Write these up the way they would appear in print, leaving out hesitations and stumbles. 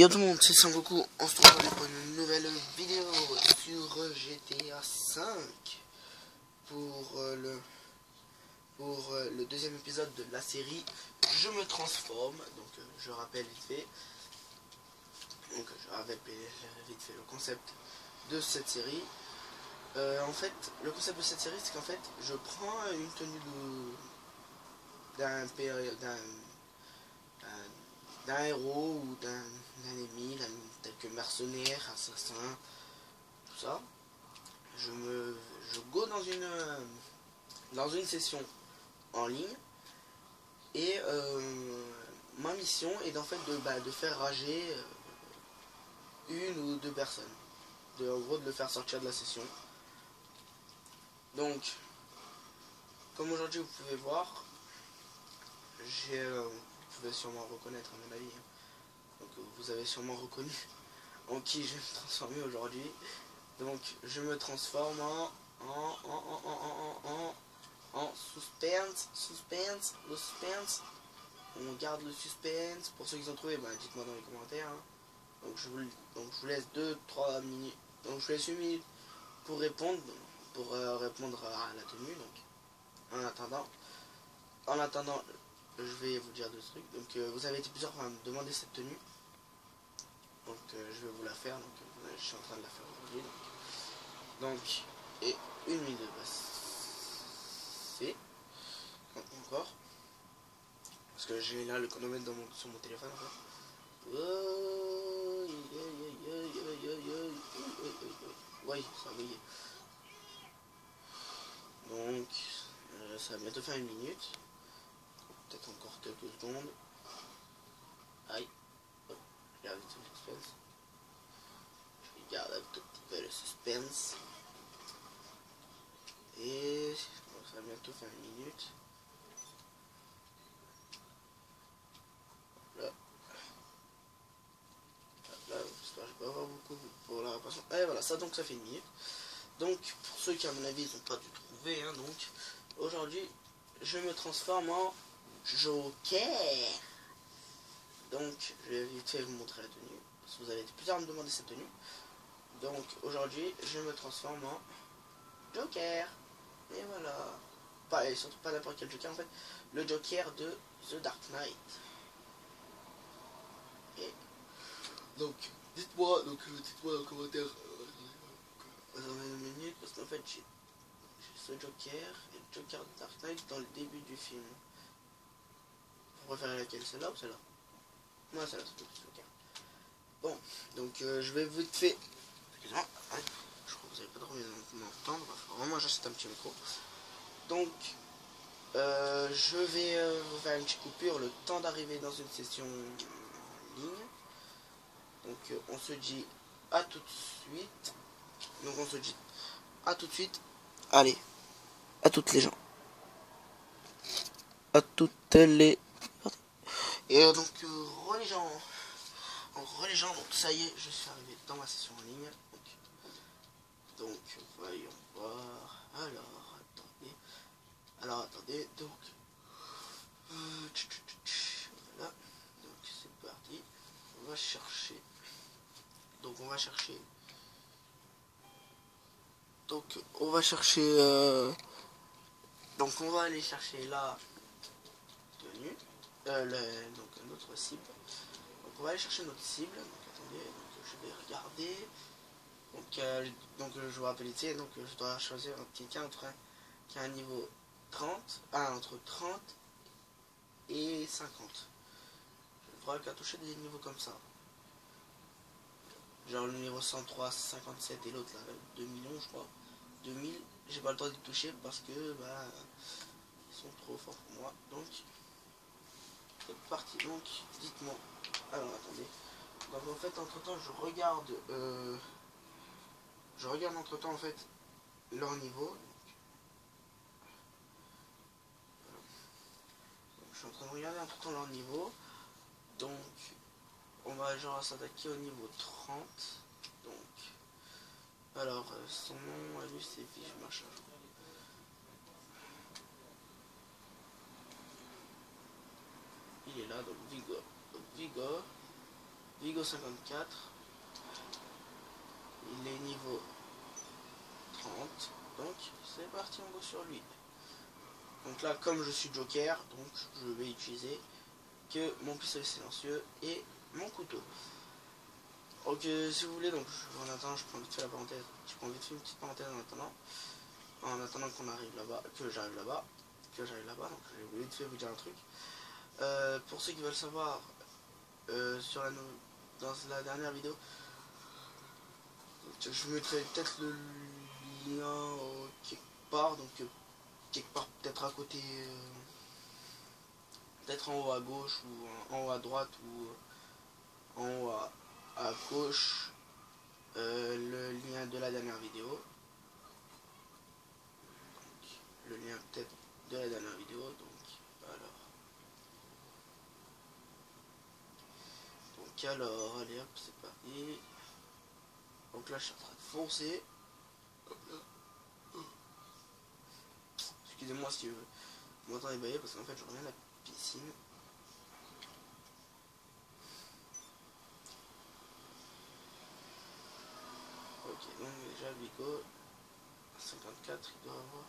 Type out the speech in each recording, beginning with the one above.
Yo tout le monde, c'est Sangoku. On se retrouve pour une nouvelle vidéo sur GTA 5 pour le deuxième épisode de la série Je me transforme. Donc je rappelle vite fait. Donc je rappelle vite fait le concept de cette série. En fait, le concept de cette série, c'est qu'en fait, je prends une tenue d'un héros ou d'un ennemi, tel que mercenaire, assassin, tout ça. Je go dans une session en ligne et ma mission est en fait de faire rager une ou deux personnes, en gros de le faire sortir de la session. Donc comme aujourd'hui vous pouvez voir, vous pouvez sûrement reconnaître à mon avis, hein. Donc vous avez sûrement reconnu en qui je vais me transformer aujourd'hui. Donc je me transforme en suspense. Le suspense. On garde le suspense. Pour ceux qui ont trouvé, dites-moi dans les commentaires, hein. Donc je vous laisse 2-3 minutes. Donc je vous laisse 1 minute pour répondre. Répondre à la tenue. Donc en attendant, je vais vous dire 2 trucs. Donc vous avez été plusieurs à me demander cette tenue. Donc je vais vous la faire. Donc je suis en train de la faire aujourd'hui. Donc et 1 minute de passer. Encore. Parce que j'ai là le chronomètre sur mon téléphone. En fait. Oui, ça va. Donc ça va bientôt faire 1 minute. Peut-être encore quelques secondes. Aïe. Hop, je garde le suspense. Je garde un tout petit peu le suspense. Et ça va bientôt faire 1 minute. Là. Là, j'espère que je vais pas avoir beaucoup pour la réparation. Et voilà, ça donc ça fait 1 minute. Donc pour ceux qui à mon avis ils n'ont pas dû trouver, hein, donc aujourd'hui je me transforme en Joker. Donc je vais vite fait vous montrer la tenue. Parce que vous avez été plusieurs à me demander cette tenue. Donc aujourd'hui je me transforme en Joker. Et voilà. Et surtout pas n'importe quel Joker en fait. Le Joker de The Dark Knight. Et donc dites-moi dans le commentaire. Attendez 1 minute parce qu'en fait j'ai ce Joker et le Joker de Dark Knight dans le début du film. Vous préférez laquelle, celle-là ou celle-là? Moi celle-là, c'est le petit Joker. Bon, donc je vais vite fait. Excusez-moi, je crois que vous n'avez pas trop m'entendre. Vraiment j'achète un petit micro. Donc je vais vous faire une petite coupure le temps d'arriver dans une session en ligne. Donc on se dit à tout de suite. Donc on se dit à tout de suite. Allez, à toutes les gens. À toutes les... Et donc donc ça y est, je suis arrivé dans ma session en ligne. Donc voyons voir. Alors attendez, donc voilà, donc c'est parti. On va chercher. Donc on va chercher donc on va aller chercher la tenue, donc notre cible. Donc on va aller chercher notre cible. Donc attendez, donc je vais regarder. Donc je vous rappelle ici, donc je dois choisir un quelqu'un qui a un niveau 30, entre 30 et 50. Je crois qu'à toucher des niveaux comme ça. Genre le niveau 103, 57 et l'autre là, 2 millions je crois. 2000, j'ai pas le droit de toucher parce que ils sont trop forts pour moi. Donc c'est parti. Donc dites-moi. Alors attendez. Donc en fait entre temps je regarde entre temps en fait leur niveau. Donc, je suis en train de regarder entre temps leur niveau. Donc on va genre s'attaquer au niveau 30. Donc alors son nom à lui c'est Fiche machin. Il est là donc Vigor. Vigo 54. Il est niveau 30. Donc c'est parti, on go sur lui. Donc là, comme je suis Joker, donc je vais utiliser que mon pistolet silencieux et mon couteau. Donc si vous voulez, donc en attendant, je prends vite fait la parenthèse. Je prends vite fait une petite parenthèse en attendant qu'on arrive là-bas, que j'arrive là-bas. Donc je vais vite fait vous dire un truc. Pour ceux qui veulent savoir, dans la dernière vidéo, je mettrai peut-être le lien quelque part, donc quelque part peut-être à côté, peut-être en haut à gauche ou en haut à droite ou en haut à gauche, le lien de la dernière vidéo. Donc, le lien peut-être de la dernière vidéo. Donc allez hop, c'est parti. Donc là je suis en train de foncer. Hop là. Excusez-moi si vous m'entendez bailler parce qu'en fait je reviens de la piscine. Ok, donc déjà Vigo 54, il doit avoir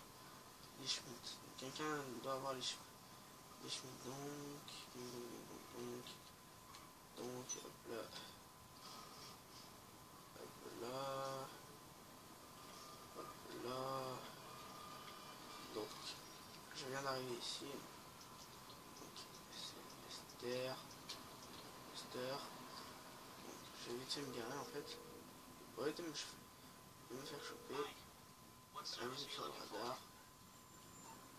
les Schmitt. Quelqu'un doit avoir les Schmitt. Donc hop là, hop là, hop là. Donc je viens d'arriver ici. Donc c'est Esther. Donc je vais vite fait me garer en fait. Pour arrêter de me faire choper. La visite sur le radar.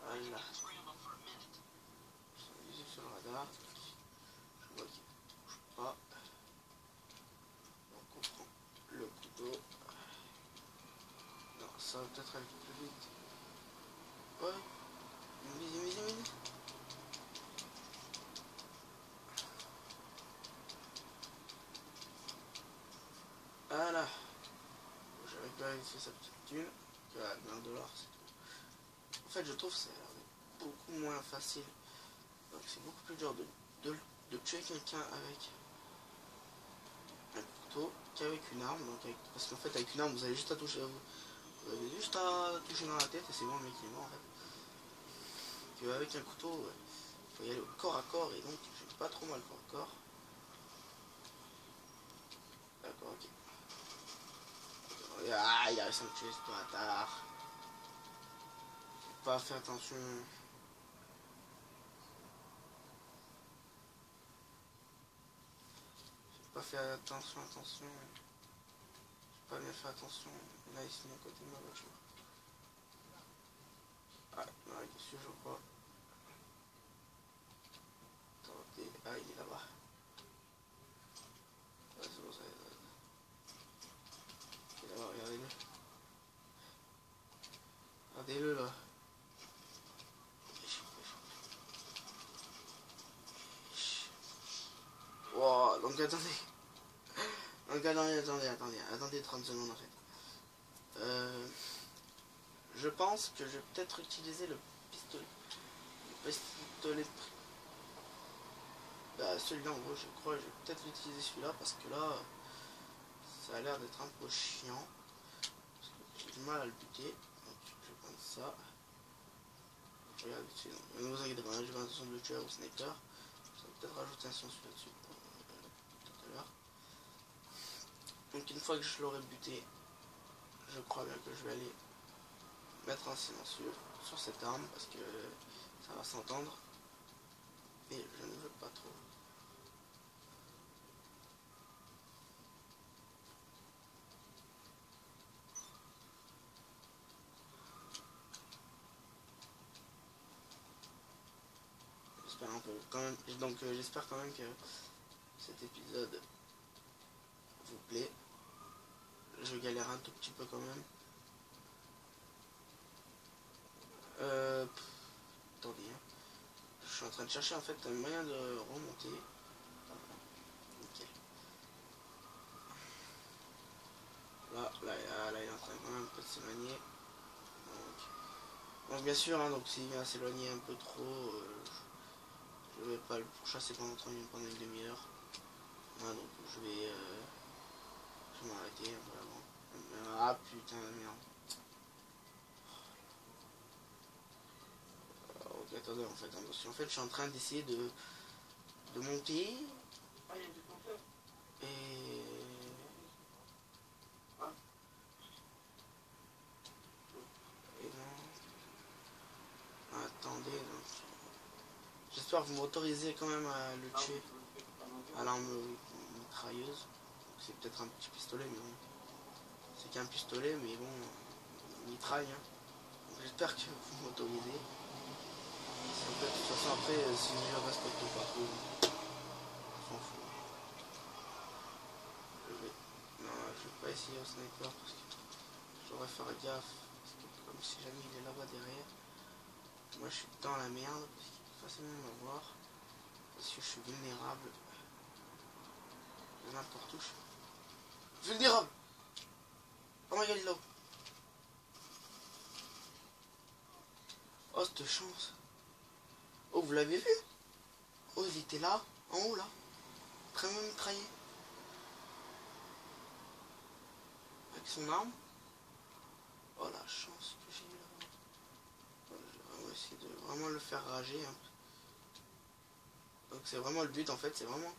Voilà. Visite sur le radar. Je vois qu'il ne bouge pas. Donc on prend le couteau. Non, ça va peut-être aller plus vite. Ouais. Vite. Voilà. J'ai récupéré ici sa petite thune. Voilà, 1 $, c'est tout. En fait, je trouve que c'est beaucoup moins facile. Donc c'est beaucoup plus dur de tuer quelqu'un avec un couteau qu'avec une arme. Donc parce qu'en fait, avec une arme, vous avez juste à toucher dans la tête et c'est bon, le mec il est mort en fait. Avec un couteau, il faut y aller au corps à corps et donc j'ai pas trop mal corps à corps. D'accord, ok. Ah, il a réussi à me tuer ce bâtard. J'ai pas fait attention. J'ai pas fait attention. J'ai pas bien fait attention. Là, il s'est mis à côté de ma voiture. Ah, il m'arrête dessus, je crois. Attendez, ah, il est là-bas. Ah, c'est bon, ça y est. Il est là-bas, regardez-le. Regardez-le là. Wow, donc attendez. Donc attendez 30 secondes en fait. Je pense que je vais peut-être utiliser le pistolet. Celui-là en gros je crois que je vais peut-être utiliser celui-là parce que là ça a l'air d'être un peu chiant. Parce que j'ai du mal à le buter. Donc je vais prendre ça. Je regarde dessus. Ne vous inquiétez pas, j'ai pas l'intention de le tuer au sniper. Je vais peut-être rajouter un silencieux là-dessus tout à l'heure. Donc une fois que je l'aurai buté, je crois bien que je vais aller mettre un silencieux sur cette arme parce que ça va s'entendre. Et je ne veux pas trop. J'espère un peu quand même. Donc j'espère quand même que cet épisode vous plaît. Je galère un tout petit peu quand même. Attendez. Je suis en train de chercher en fait un moyen de remonter. Nickel. Là, il est en train quand même un peu de s'éloigner. Donc bien sûr, hein, donc s'il vient s'éloigner un peu trop, je vais pas le pourchasser pendant 30 minutes, pendant une demi-heure. Ah, donc je vais m'arrêter un peu avant. Ah putain merde. Ok, attendez, en fait, attention. En fait, je suis en train d'essayer de monter. Ah, il y a du compteur. Et... Ah. Et non. Attendez, donc... J'espère que vous m'autorisez quand même à le tuer à l'arme mitrailleuse. C'est peut-être un petit pistolet, mais bon. C'est qu'un pistolet, mais bon, mitraille. Hein. J'espère que vous m'autorisez. En fait, de toute façon, après, si je respecte pas trop, on s'en fout. Non, je vais pas essayer au sniper parce que je devrais faire gaffe. Parce que comme si jamais il est là-bas derrière, moi je suis dans la merde parce qu'il peut facilement m'avoir. Parce que je suis vulnérable. N'importe où. Vulnérable! Oh my god, il est là. Oh, cette chance. Oh, vous l'avez vu? Oh, il était là, en haut là. Très bien mitraillé. Avec son arme. Oh, la chance que j'ai eu là. On va essayer de vraiment le faire rager. Hein. Donc c'est vraiment le but en fait, c'est vraiment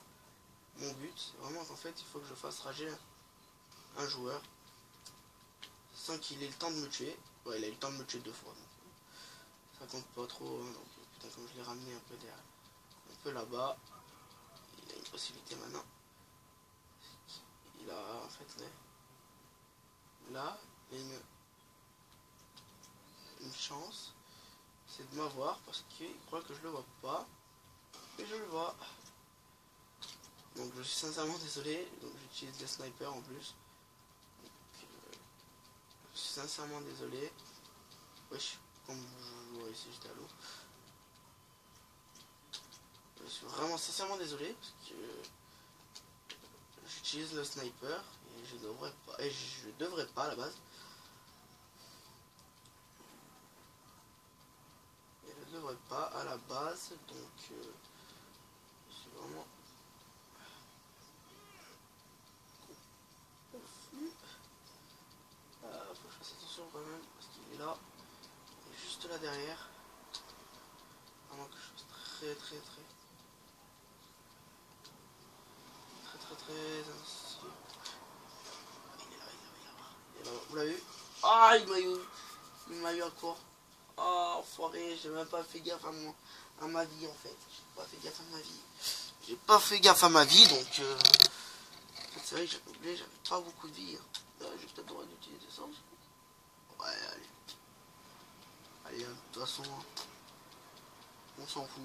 mon but. C'est vraiment qu'en fait il faut que je fasse rager un joueur sans qu'il ait le temps de me tuer. Ouais, il a eu le temps de me tuer 2 fois. Donc, ça compte pas trop. Hein, donc putain, comme je l'ai ramené un peu derrière, un peu là-bas, il a une possibilité maintenant. Il a en fait là, il a une chance, c'est de m'avoir parce qu'il croit que je le vois pas. Et je le vois. Donc je suis sincèrement désolé. Donc j'utilise des snipers en plus. Donc, je suis sincèrement désolé. Wesh, comme je vois ici, j'étais à l'eau. Je suis vraiment sincèrement désolé parce que j'utilise le sniper et je devrais pas à la base. Et je devrais pas à la base, donc c'est vraiment confus. Faut que je fasse attention quand même parce qu'il est là, il est juste là derrière. Vraiment que je fasse très attention. Il est là, il est là. Vous l'avez vu? Ah, il m'a eu à quoi? Oh, enfoiré, j'ai même pas fait gaffe à ma vie en fait. J'ai pas fait gaffe à ma vie. J'ai pas fait gaffe à ma vie, donc c'est vrai que j'avais oublié, j'avais pas beaucoup de vie. Hein. J'ai peut-être le droit d'utiliser ça aussi. Ouais, allez. Allez, de toute façon, on s'en fout.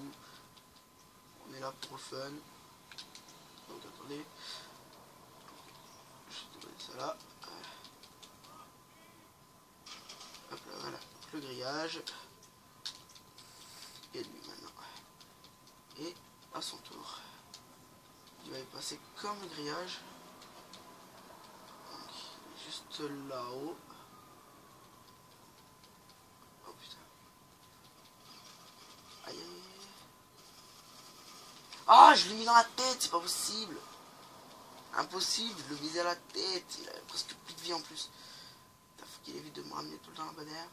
On est là pour le fun. Donc attendez. Je vais donner ça là. Hop là, voilà. Le grillage. Et lui maintenant. Et à son tour. Il va y passer comme le grillage. Donc, juste là-haut. Oh putain. Aïe aïe aïe. Ah, je l'ai mis dans la tête, c'est pas possible. Impossible, je le visais à la tête. Il avait presque plus de vie en plus. Il faut qu'il évite de me ramener tout le temps la bannière.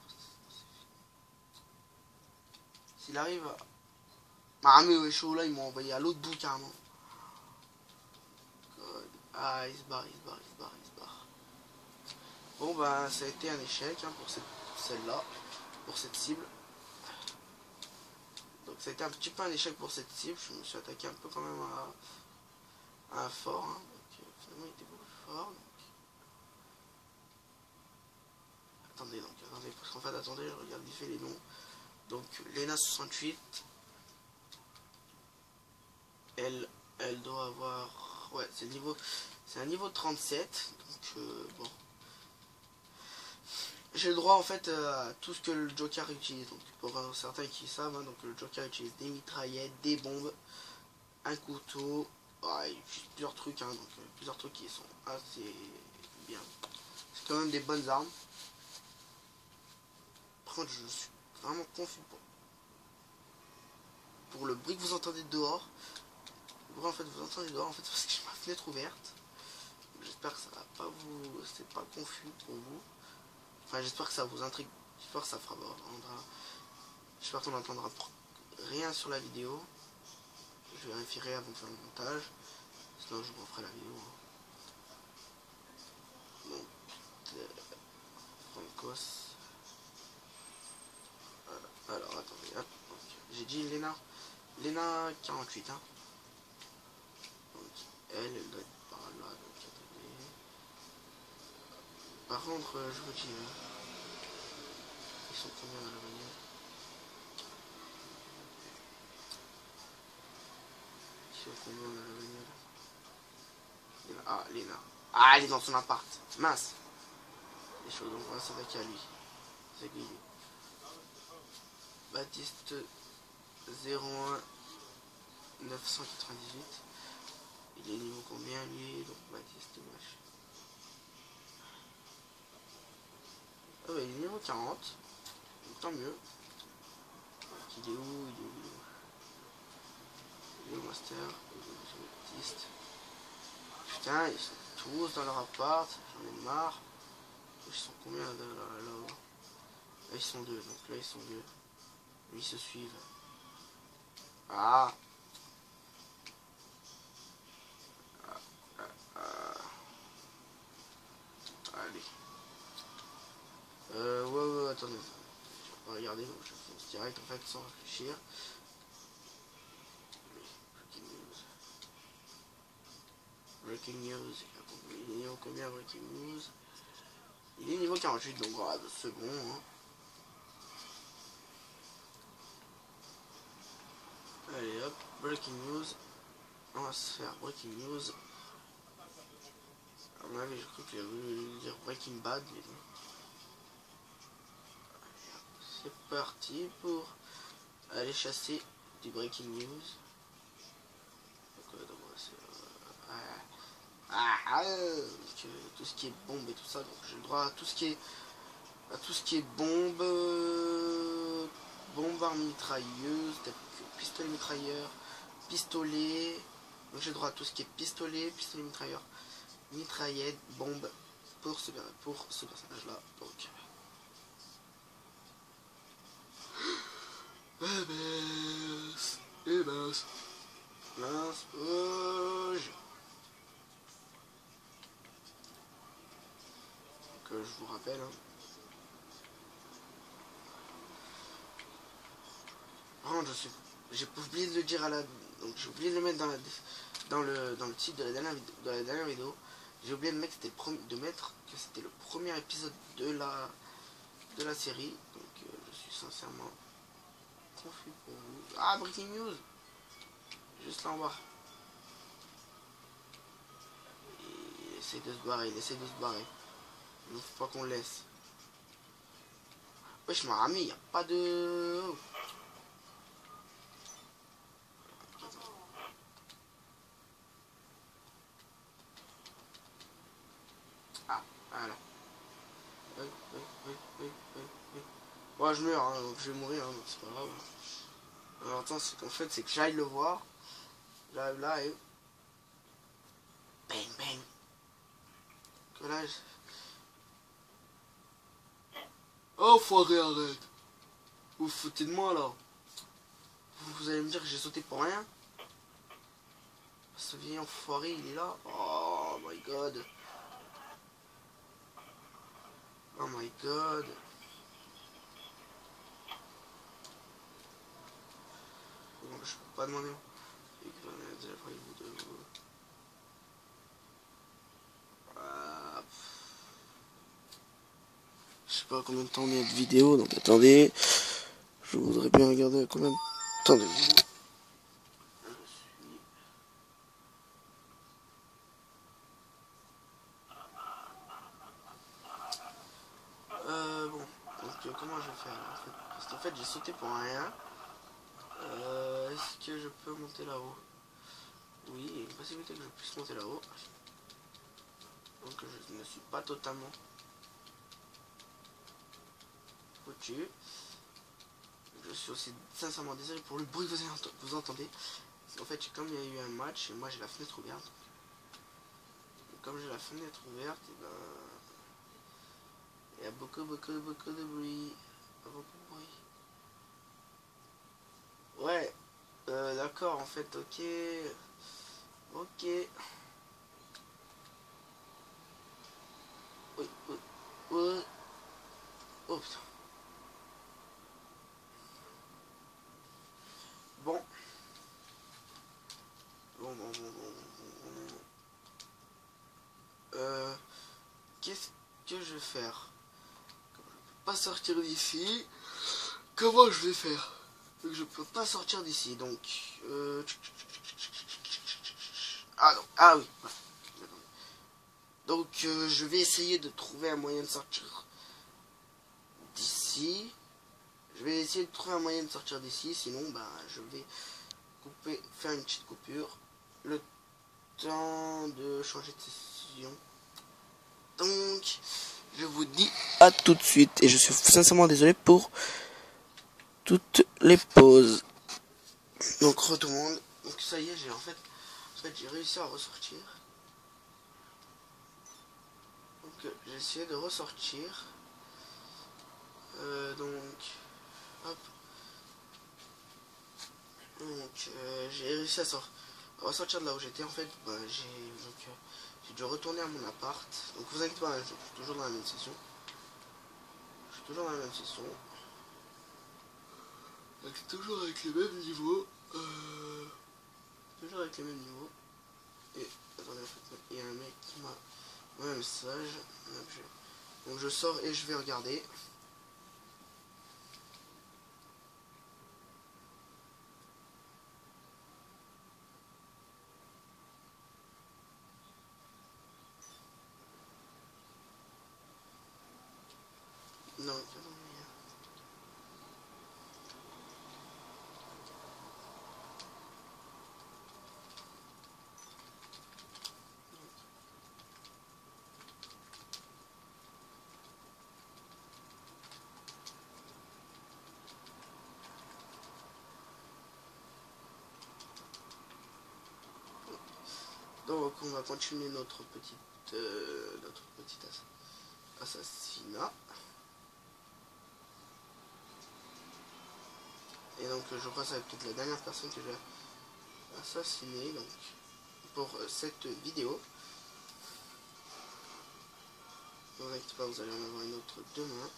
S'il arrive à m'armer au chaud là, ils m'ont envoyé à l'autre bout carrément. Ah, il se barre. Bon, ben, ça a été un échec hein, pour celle-là, pour cette cible. Donc, ça a été un petit peu un échec pour cette cible. Je me suis attaqué un peu quand même à un fort. Hein. Donc, finalement, il était beaucoup plus fort. Donc... Attendez, parce qu'en fait, attendez, je regarde vite fait les noms. Donc, Lena 68, elle doit avoir... Ouais, c'est un niveau 37. Donc, bon. J'ai le droit en fait à tout ce que le Joker utilise. Donc pour certains qui savent, hein, donc le Joker utilise des mitraillettes, des bombes, un couteau, il utilise plusieurs trucs, hein, donc plusieurs trucs qui sont assez bien. C'est quand même des bonnes armes. Par contre, je suis vraiment confus pour le bruit que vous entendez dehors. Bon, en fait, vous entendez dehors, en fait, parce que j'ai ma fenêtre ouverte. J'espère que ça va pas vous... c'est pas confus pour vous. Enfin, j'espère que ça vous intrigue. J'espère que ça fera... J'espère qu'on n'entendra rien sur la vidéo. Je vérifierai avant de faire le montage. Sinon, je vous referai la vidéo. Donc, Francos. Alors, attendez, hop. J'ai dit Lena 48, hein. Donc, elle doit être par là, donc attendez. Par contre, je vous dis, ils sont combien dans la bagnole? Ils sont combien dans la bagnole? Ah, Lena. Ah, elle est dans son appart. Mince. Les choses, donc on va s'attaquer à lui. C'est qui? Baptiste 01 998. Il est niveau combien lui? Donc Baptiste Mach. Ah bah il est niveau 40. Donc, tant mieux. Donc, il est où? Il est où master? Baptiste. Putain, ils sont tous dans leur appart. J'en ai marre. Ils sont combien là-haut? Là ils sont deux. Donc là ils sont deux. Ils se suivent. Ah. Allez. Ouais, attendez. Je vais regarder, donc je fonce direct en fait sans réfléchir. Breaking news. Il est niveau combien breaking news? Il est niveau 48, donc voilà, c'est bon. Hein. Allez hop, breaking news. On va se faire breaking news. À mon avis, j'ai cru qu'il voulu dire breaking bad, mais bon. C'est parti pour aller chasser du breaking news. Tout ce qui est bombe et tout ça, donc j'ai le droit à tout ce qui est bombe, bombe arme mitrailleuse, pistolet mitrailleur, pistolet. Donc j'ai le droit à tout ce qui est pistolet mitrailleur, mitraillette, bombe pour ce personnage là. Donc mince, que je vous rappelle, hein. Oh, j'ai oublié de le dire donc j'ai oublié de le mettre dans le titre de la dernière vidéo. J'ai oublié de mettre que c'était le premier épisode de la série. Donc je suis sincèrement confus pour vous. Ah, breaking news. Juste là en bas. Il essaie de se barrer, Il ne faut pas qu'on le laisse. Wesh, ma ami, y a pas de... Ah, voilà. Ouais, je meurs, hein, donc je vais mourir, hein, donc c'est pas grave. Alors attends, c'est qu'en fait, c'est que j'aille le voir. J'arrive là et... Bang, bang. Que là, oh, foiré, arrête. Vous vous foutez de moi, là. Vous allez me dire que j'ai sauté pour rien. Ce vieil enfoiré, il est là. Oh my god. Oh my god. Bon, je peux pas demander. Je sais pas combien de temps on est de vidéo, donc attendez. Je voudrais bien regarder combien de temps de vidéo. Bon, donc comment je vais faire là, en fait? Parce qu'en fait j'ai sauté pour rien. Est-ce que je peux monter là-haut? Oui, il y a une possibilité que je puisse monter là-haut. Donc je ne suis pas totalement foutu. Je suis aussi sincèrement désolé pour le bruit que vous entendez. En fait, comme il y a eu un match, et moi j'ai la fenêtre ouverte. Et comme j'ai la fenêtre ouverte, et ben, il y a beaucoup de bruit. Beaucoup de bruit. Ouais, d'accord, en fait, ok. Ok. Oui, oui, oui. Oh putain. Bon. Bon. Qu'est-ce que je vais faire? Pas sortir d'ici. Comment je vais faire? Je peux pas sortir d'ici, donc... Ah non, ah oui. Donc je vais essayer de trouver un moyen de sortir d'ici. Je vais essayer de trouver un moyen de sortir d'ici, sinon bah, je vais faire une petite coupure. Le temps de changer de session. Donc, je vous dis à tout de suite. Et je suis sincèrement désolé pour toutes les pauses. Donc, tout le monde. Donc, ça y est, j'ai en fait j'ai réussi à ressortir. Donc, j'ai essayé de ressortir. Donc, hop. Donc, j'ai réussi à ressortir de là où j'étais. En fait, bah, j'ai dû retourner à mon appart. Donc, vous inquiétez pas, je suis toujours dans la même session. Je suis toujours dans la même session. Donc, toujours avec les mêmes niveaux. Toujours avec les mêmes niveaux. Et attendez, en fait, il y a un mec qui m'a envoyé un message. Donc je sors et je vais regarder. Non, donc on va continuer notre petit assassinat. Et donc je crois que ça va peut-être la dernière personne que j'ai assassinée donc pour cette vidéo. Ne vous inquiétez pas, vous allez en avoir une autre demain.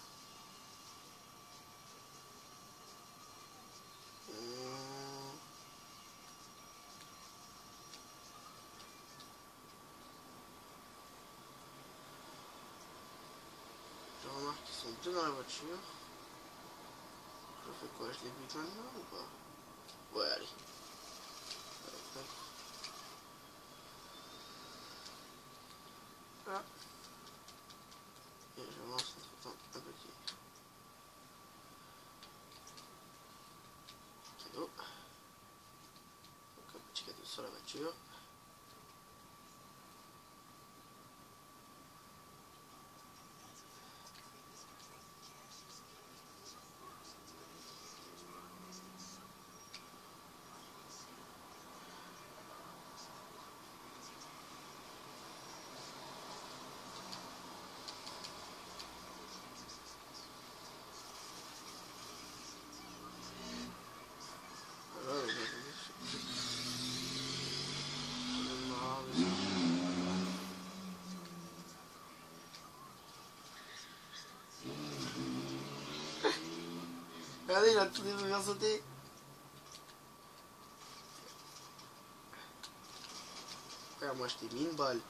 Je remarque qu'ils sont deux dans la voiture. Je fais quoi? Je les bute maintenant ou pas? Ouais, allez. Voilà. Et je lance entre temps un petit cadeau. Donc un petit cadeau sur la voiture. Regardez, il a tous les deux sauté. Frère, moi je t'ai mis une balle.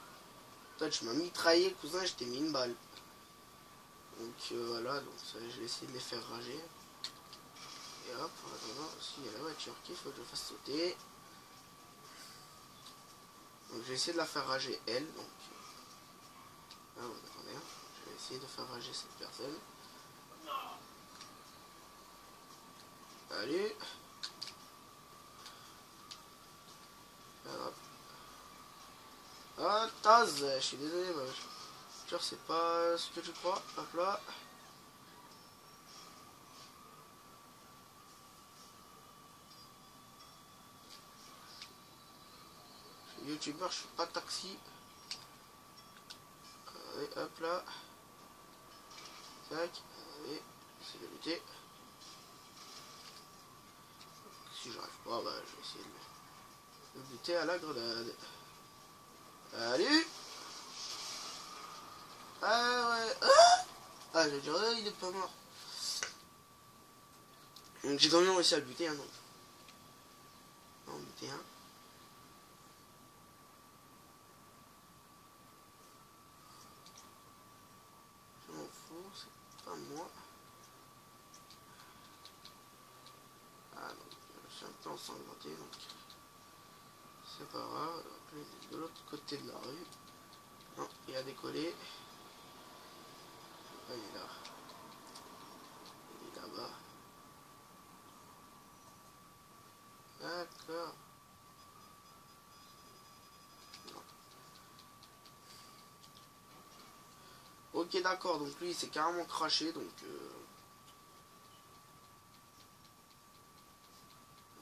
Toi tu m'as mitraillé, cousin, je t'ai mis une balle. Donc voilà, donc ça, je vais essayer de les faire rager. Et hop, en attendant, aussi il y a la voiture qu'il faut que je fasse sauter. Donc je vais essayer de la faire rager elle. Donc ah, attendez, hein. Je vais essayer de faire rager cette personne. Allez. Ah, Taz, je suis désolé, genre c'est pas ce que tu crois. Hop là. youtubeur, je suis pas taxi. Allez, hop là. Tac. Allez, sécurité. Si j'arrive pas, bah je vais essayer de buter à la grenade. Salut. Ah ouais. Ah, j'ai dit, oh, il est pas mort. Donc j'ai quand même réussi à le buter, hein, donc. Non, buter un. Je m'en fous, c'est pas moi. Ah, donc je suis un peu ensanglanté, donc c'est pas grave. Donc lui, il est de l'autre côté de la rue. Non, il a décollé. Ah, il est là. Il est là-bas. D'accord. Non. Ok, d'accord, donc lui il s'est carrément craché, donc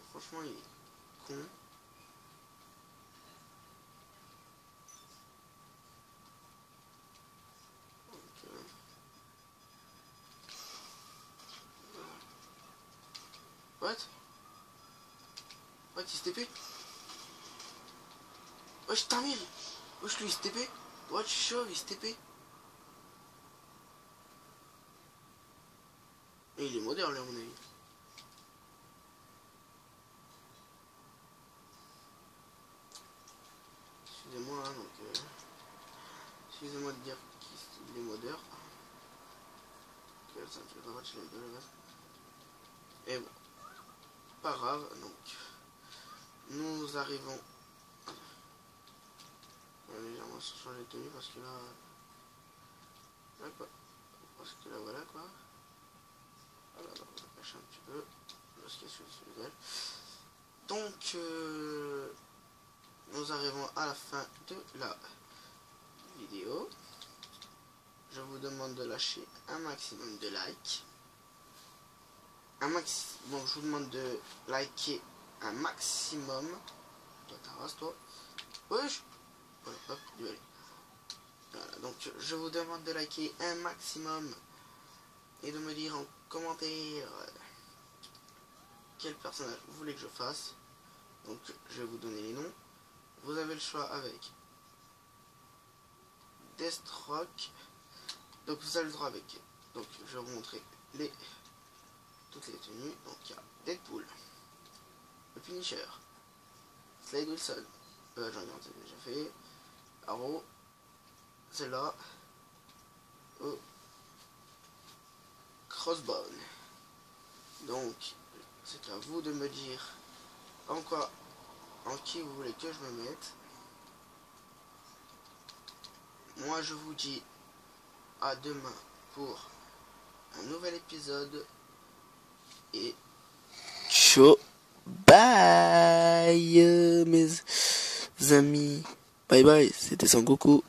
franchement il est con. Donc, what? What, il se TP? Wesh, Tamir! Wesh, lui il se TP? Wesh, chauve, il se TP? Et il est moderne, là, à mon avis. Excusez-moi, hein, donc... excusez-moi de dire qu'il est moderne. Que ça me fait pas match les deux, là. Et bon. Pas grave, donc... nous arrivons... légèrement sans changer de tenue, parce que là... là, quoi. Parce que là, voilà, quoi. Voilà, on va cacher un petit peu. Parce qu'il y a sur le donc, nous arrivons à la fin de la vidéo. Je vous demande de lâcher un maximum de likes. Bon, je vous demande de liker un maximum. Toi, ta race, toi. Wesh. Voilà, hop, duel. Voilà, donc je vous demande de liker un maximum et de me dire en commentaire quel personnage vous voulez que je fasse. Donc je vais vous donner les noms. Vous avez le choix avec Deathstroke. Donc vous avez le droit avec. Donc je vais vous montrer toutes les tenues. Donc il y a Deadpool, le Punisher, Slade Wilson, j'en ai déjà fait, Arrow, Zella, Crossbone. Donc c'est à vous de me dire en qui vous voulez que je me mette. Moi je vous dis à demain pour un nouvel épisode et ciao, bye mes amis, bye bye, c'était Son Goku.